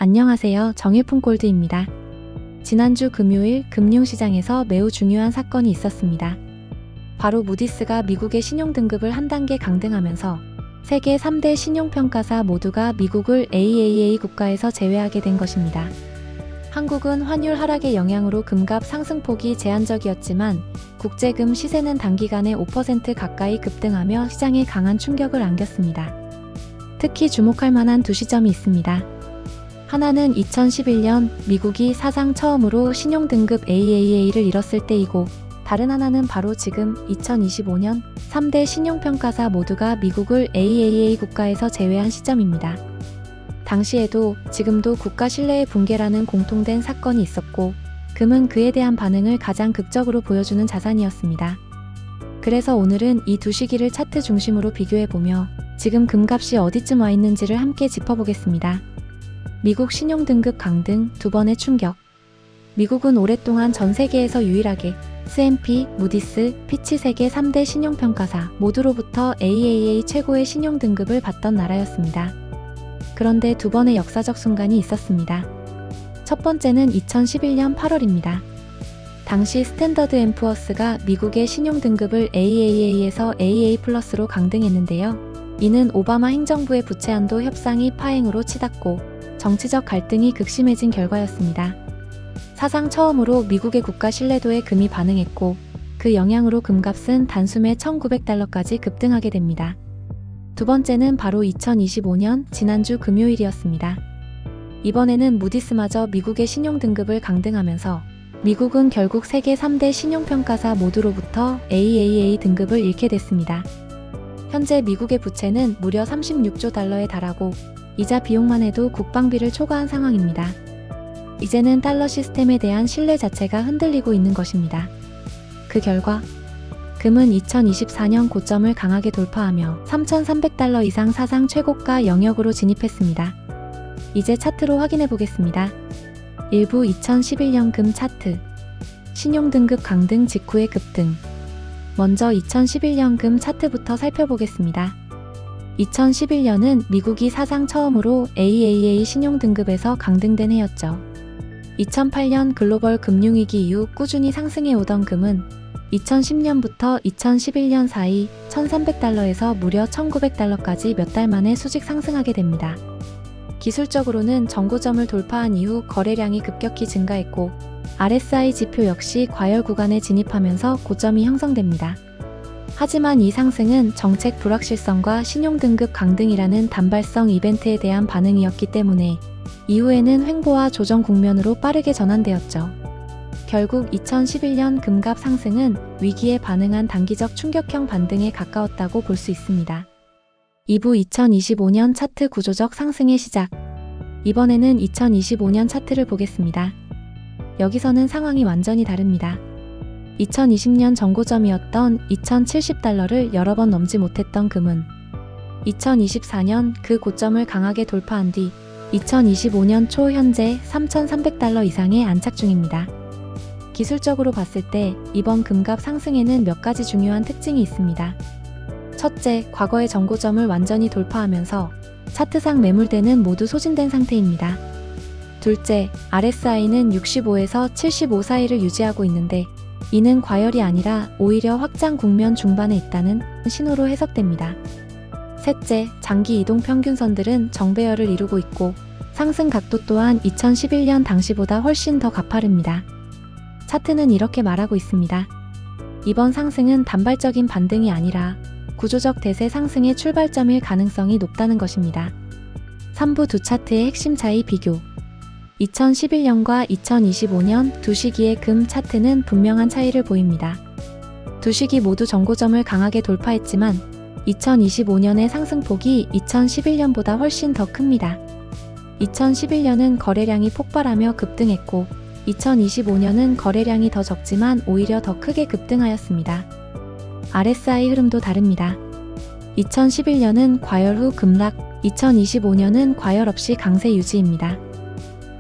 안녕하세요. 정일품골드입니다. 지난주 금요일 금융시장에서 매우 중요한 사건이 있었습니다. 바로 무디스가 미국의 신용등급을 한 단계 강등하면서 세계 3대 신용평가사 모두가 미국을 AAA 국가에서 제외하게 된 것입니다. 한국은 환율 하락의 영향으로 금값 상승폭이 제한적이었지만 국제금 시세는 단기간에 5% 가까이 급등하며 시장에 강한 충격을 안겼습니다. 특히 주목할 만한 두 시점이 있습니다. 하나는 2011년 미국이 사상 처음으로 신용등급 AAA를 잃었을 때이고, 다른 하나는 바로 지금 2025년 3대 신용평가사 모두가 미국을 AAA 국가에서 제외한 시점입니다. 당시에도 지금도 국가 신뢰의 붕괴라는 공통된 사건이 있었고, 금은 그에 대한 반응을 가장 극적으로 보여주는 자산이었습니다. 그래서 오늘은 이 두 시기를 차트 중심으로 비교해보며 지금 금값이 어디쯤 와 있는지를 함께 짚어보겠습니다. 미국 신용등급 강등, 두 번의 충격. 미국은 오랫동안 전 세계에서 유일하게 S&P, 무디스, 피치 세계 3대 신용평가사 모두로부터 AAA 최고의 신용등급을 받던 나라였습니다. 그런데 두 번의 역사적 순간이 있었습니다. 첫 번째는 2011년 8월입니다. 당시 스탠더드 앤 푸어스가 미국의 신용등급을 AAA에서 AA+로 강등했는데요. 이는 오바마 행정부의 부채 한도 협상이 파행으로 치닫고 정치적 갈등이 극심해진 결과였습니다. 사상 처음으로 미국의 국가 신뢰도에 금이 반응했고, 그 영향으로 금값은 단숨에 $1,900까지 급등하게 됩니다. 두 번째는 바로 2025년 지난주 금요일이었습니다. 이번에는 무디스마저 미국의 신용등급을 강등하면서 미국은 결국 세계 3대 신용평가사 모두로부터 AAA 등급을 잃게 됐습니다. 현재 미국의 부채는 무려 36조 달러에 달하고 이자 비용만 해도 국방비를 초과한 상황입니다. 이제는 달러 시스템에 대한 신뢰 자체가 흔들리고 있는 것입니다. 그 결과 금은 2024년 고점을 강하게 돌파하며 $3,300 이상 사상 최고가 영역으로 진입했습니다. 이제 차트로 확인해 보겠습니다. 일부 2011년 금 차트. 신용등급 강등 직후의 급등. 먼저 2011년 금 차트부터 살펴보겠습니다. 2011년은 미국이 사상 처음으로 AAA 신용등급에서 강등된 해였죠. 2008년 글로벌 금융위기 이후 꾸준히 상승해 오던 금은 2010년부터 2011년 사이 $1,300에서 무려 $1,900까지 몇 달 만에 수직 상승하게 됩니다. 기술적으로는 정고점을 돌파한 이후 거래량이 급격히 증가했고, RSI 지표 역시 과열 구간에 진입하면서 고점이 형성됩니다. 하지만 이 상승은 정책 불확실성과 신용등급 강등이라는 단발성 이벤트에 대한 반응이었기 때문에 이후에는 횡보와 조정 국면으로 빠르게 전환되었죠. 결국 2011년 금값 상승은 위기에 반응한 단기적 충격형 반등에 가까웠다고 볼 수 있습니다. 2부 2025년 차트 구조적 상승의 시작. 이번에는 2025년 차트를 보겠습니다. 여기서는 상황이 완전히 다릅니다. 2020년 정고점이었던 $2,070를 여러 번 넘지 못했던 금은 2024년 그 고점을 강하게 돌파한 뒤 2025년 초 현재 $3,300 이상에 안착 중입니다. 기술적으로 봤을 때 이번 금값 상승에는 몇 가지 중요한 특징이 있습니다. 첫째, 과거의 정고점을 완전히 돌파하면서 차트상 매물대는 모두 소진된 상태입니다. 둘째, RSI는 65에서 75 사이를 유지하고 있는데 이는 과열이 아니라 오히려 확장 국면 중반에 있다는 신호로 해석됩니다. 셋째, 장기 이동 평균선들은 정배열을 이루고 있고 상승 각도 또한 2011년 당시보다 훨씬 더 가파릅니다. 차트는 이렇게 말하고 있습니다. 이번 상승은 단발적인 반등이 아니라 구조적 대세 상승의 출발점일 가능성이 높다는 것입니다. 3부 두 차트의 핵심 차이 비교. 2011년과 2025년 두 시기의 금 차트는 분명한 차이를 보입니다. 두 시기 모두 정고점을 강하게 돌파했지만 2025년의 상승폭이 2011년보다 훨씬 더 큽니다. 2011년은 거래량이 폭발하며 급등했고 2025년은 거래량이 더 적지만 오히려 더 크게 급등하였습니다. RSI 흐름도 다릅니다. 2011년은 과열 후 급락, 2025년은 과열 없이 강세 유지입니다.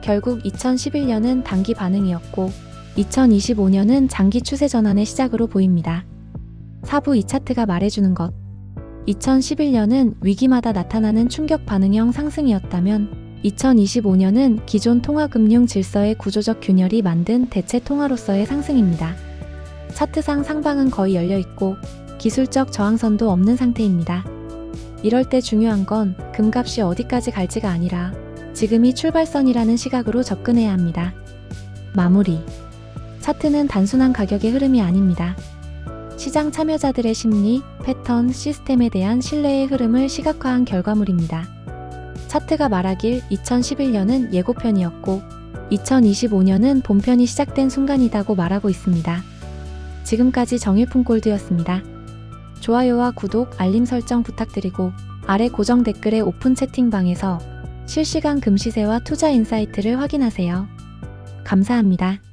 결국 2011년은 단기 반응이었고 2025년은 장기 추세 전환의 시작으로 보입니다. 4부 이 차트가 말해주는 것. 2011년은 위기마다 나타나는 충격 반응형 상승이었다면 2025년은 기존 통화금융 질서의 구조적 균열이 만든 대체 통화로서의 상승입니다. 차트상 상방은 거의 열려있고 기술적 저항선도 없는 상태입니다. 이럴 때 중요한 건 금값이 어디까지 갈지가 아니라 지금이 출발선이라는 시각으로 접근해야 합니다. 마무리. 차트는 단순한 가격의 흐름이 아닙니다. 시장 참여자들의 심리, 패턴, 시스템에 대한 신뢰의 흐름을 시각화한 결과물입니다. 차트가 말하길 2011년은 예고편이었고 2025년은 본편이 시작된 순간이라고 말하고 있습니다. 지금까지 정일품골드였습니다. 좋아요와 구독, 알림 설정 부탁드리고 아래 고정 댓글의 오픈 채팅방에서 실시간 금시세와 투자 인사이트를 확인하세요. 감사합니다.